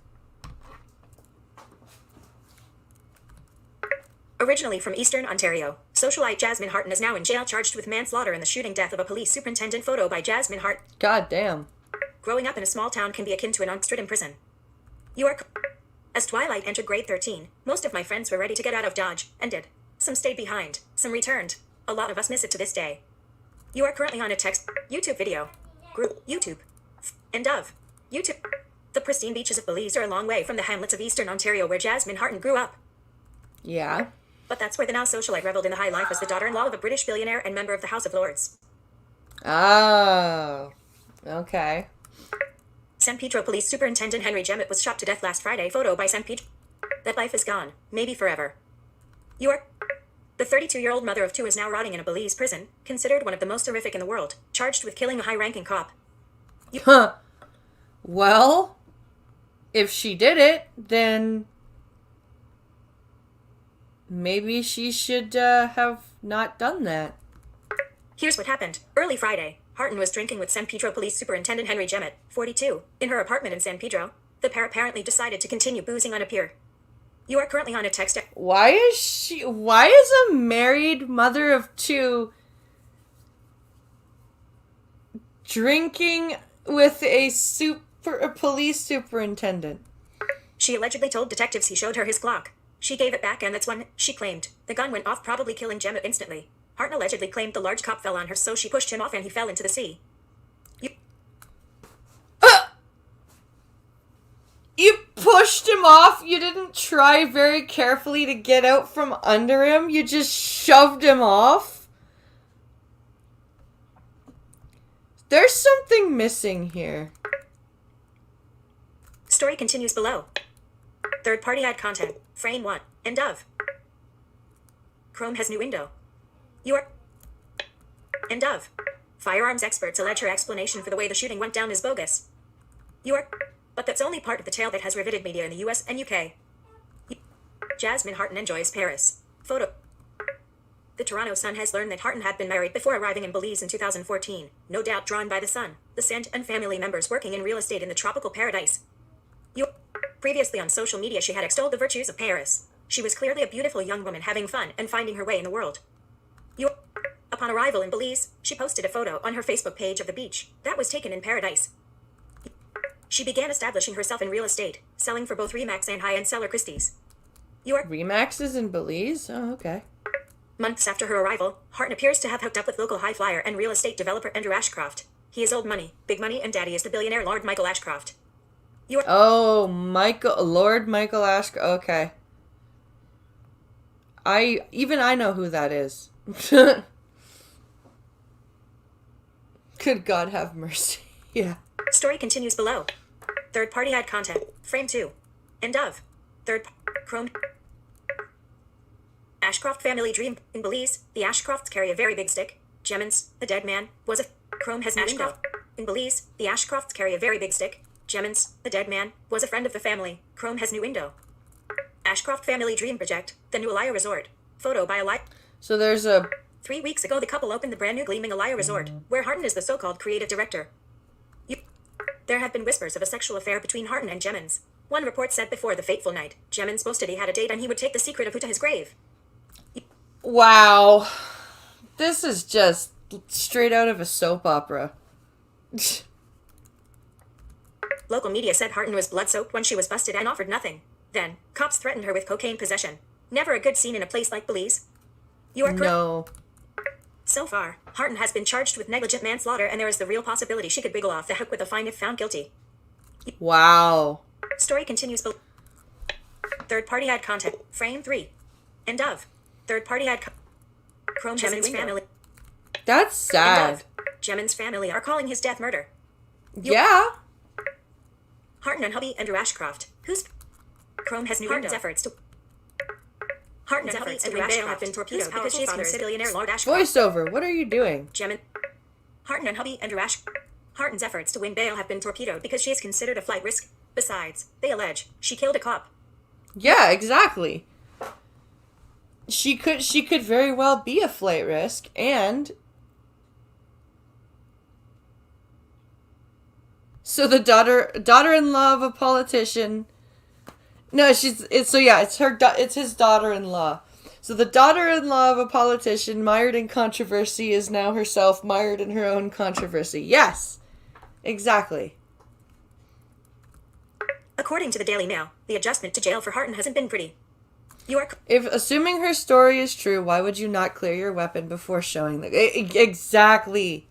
Originally from Eastern Ontario, socialite Jasmine Harton is now in jail charged with manslaughter in the shooting death of a police superintendent. Photo by Jasmine Hart. God damn. Growing up in a small town can be akin to an unstricken prison. As Twilight entered grade 13, most of my friends were ready to get out of Dodge, and did. Some stayed behind, some returned. A lot of us miss it to this day. You are currently on a YouTube video. Group YouTube. End of. YouTube. The pristine beaches of Belize are a long way from the hamlets of Eastern Ontario where Jasmine Harton grew up. Yeah. But that's where the now socialite reveled in the high life as the daughter-in-law of a British billionaire and member of the House of Lords. Oh. Okay. San Pedro Police Superintendent Henry Jemmett was shot to death last Friday. Photo by San Pedro. That life is gone, maybe forever. You are... The 32-year-old mother of two is now rotting in a Belize prison, considered one of the most horrific in the world, charged with killing a high-ranking cop. Huh. Well, if she did it, then maybe she should have not done that. Here's what happened. Early Friday, Harton was drinking with San Pedro Police Superintendent Henry Jemmett, 42, in her apartment in San Pedro. The pair apparently decided to continue boozing on a pier. You are currently on a text... Why is a married mother of two drinking with a police superintendent? She allegedly told detectives he showed her his Glock. She gave it back and that's when, she claimed, the gun went off, probably killing Jemmett instantly. Harton allegedly claimed the large cop fell on her, so she pushed him off and he fell into the sea. You pushed him off? You didn't try very carefully to get out from under him? You just shoved him off? There's something missing here. Story continues below. Third-party ad content. Frame 1. End of. Chrome has new window. You are... End of. Firearms experts allege her explanation for the way the shooting went down is bogus. But that's only part of the tale that has riveted media in the US and UK. Jasmine Harton enjoys Paris. Photo. The Toronto Sun has learned that Harton had been married before arriving in Belize in 2014, no doubt drawn by the sun, the scent, and family members working in real estate in the tropical paradise. Previously on social media, she had extolled the virtues of Paris. She was clearly a beautiful young woman having fun and finding her way in the world. Upon arrival in Belize, she posted a photo on her Facebook page of the beach that was taken in paradise. She began establishing herself in real estate, selling for both Remax and high-end seller Christie's. Remax is in Belize? Oh, okay. Months after her arrival, Harton appears to have hooked up with local high flyer and real estate developer Andrew Ashcroft. He is old money, big money, and daddy is the billionaire Lord Michael Ashcroft. Oh, Lord Michael Ashcroft. Okay. I know who that is. Good God have mercy. Yeah. Story continues below. Third party ad content. Frame 2. End of. Chrome. Ashcroft family dream. In Belize, the Ashcrofts carry a very big stick. Gemins, the dead man, was a... Chrome has Ashcroft. In Belize, the Ashcrofts carry a very big stick. Gemins, the dead man, was a friend of the family. Chrome has new window. Ashcroft family dream project. The new Alaya Resort. Photo by Alaya. So there's a... 3 weeks ago, the couple opened the brand new gleaming Alaya Resort, where Harton is the so-called creative director. There have been whispers of a sexual affair between Harton and Gemins. One report said before the fateful night, Gemins boasted he had a date and he would take the secret of who to his grave. Wow. This is just straight out of a soap opera. Local media said Harton was blood-soaked when she was busted and offered nothing. Then, cops threatened her with cocaine possession. Never a good scene in a place like Belize. You are correct. No. So far, Harton has been charged with negligent manslaughter and there is the real possibility she could wiggle off the hook with a fine if found guilty. Wow. Story continues below. Third-party ad content. Frame 3. End of. Third-party ad Chrome Gemins family. That's sad. End of. Gemins family are calling his death murder. Yeah. Harton and hubby Andrew Ashcroft, whose Chrome has new Harton's efforts to Harton's efforts to win bail have been torpedoed because she is considered billionaire Lord Ashcroft. Voiceover, what are you doing? Harton and hubby Andrew Harton's efforts to win bail have been torpedoed because she is considered a flight risk. Besides, they allege she killed a cop. Yeah, exactly. She could very well be a flight risk, and so the daughter-in-law of a politician. No, it's his daughter-in-law. So the daughter-in-law of a politician mired in controversy is now herself mired in her own controversy. Yes, exactly. According to the Daily Mail, the adjustment to jail for Harton hasn't been pretty. If assuming her story is true, why would you not clear your weapon before showing the... Exactly.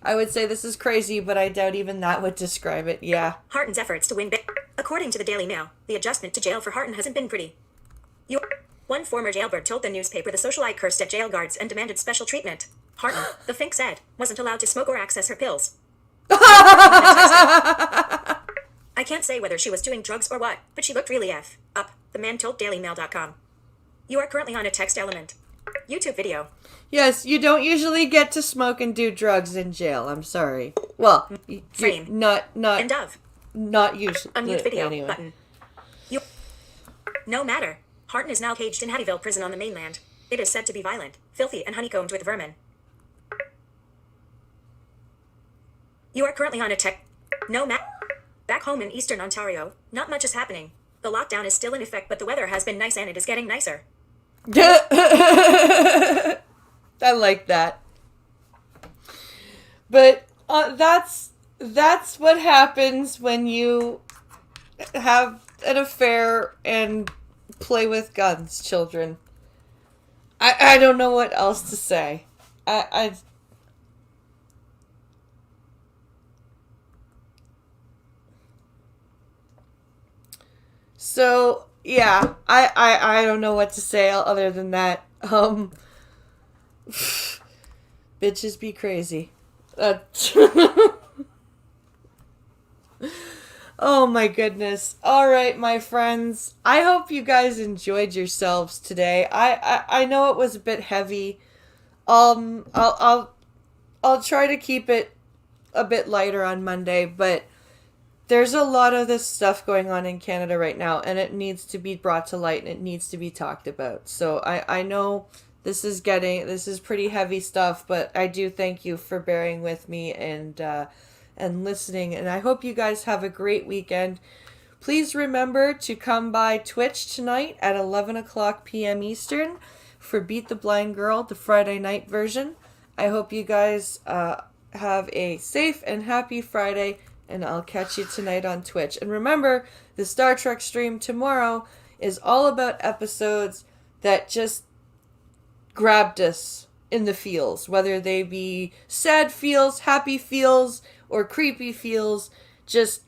I would say this is crazy, but I doubt even that would describe it. Yeah. Harton's efforts to win bail. According to the Daily Mail, the adjustment to jail for Harton hasn't been pretty. One former jailbird told the newspaper the socialite cursed at jail guards and demanded special treatment. Harton, the Fink said, wasn't allowed to smoke or access her pills. I can't say whether she was doing drugs or what, but she looked really up, the man told DailyMail.com. You are currently on a text element. YouTube video. Yes, you don't usually get to smoke and do drugs in jail. I'm sorry. Well, Frame. Not End of. Not usually. Unmute video anyway. button. No matter. Harton is now caged in Hattieville prison on the mainland. It is said to be violent, filthy, and honeycombed with vermin. You are currently on a Back home in eastern Ontario, not much is happening. The lockdown is still in effect, but the weather has been nice and it is getting nicer. I like that. But that's what happens when you have an affair and play with guns, children. I don't know what else to say. So, yeah, I don't know what to say other than that. Bitches be crazy. Oh my goodness. All right, my friends. I hope you guys enjoyed yourselves today. I know it was a bit heavy. I'll try to keep it a bit lighter on Monday, but there's a lot of this stuff going on in Canada right now, and it needs to be brought to light and it needs to be talked about. So I know this is pretty heavy stuff, but I do thank you for bearing with me and listening, and I hope you guys have a great weekend. Please remember to come by Twitch tonight at 11 o'clock p.m. Eastern for Beat the Blind Girl, the Friday night version. I hope you guys have a safe and happy Friday, and I'll catch you tonight on Twitch. And remember, the Star Trek stream tomorrow is all about episodes that just grabbed us in the feels, whether they be sad feels, happy feels, or creepy feels, just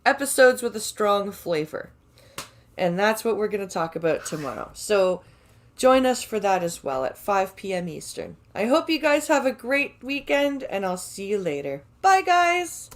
episodes with a strong flavor. And that's what we're going to talk about tomorrow. So join us for that as well at 5 p.m. Eastern. I hope you guys have a great weekend, and I'll see you later. Bye, guys!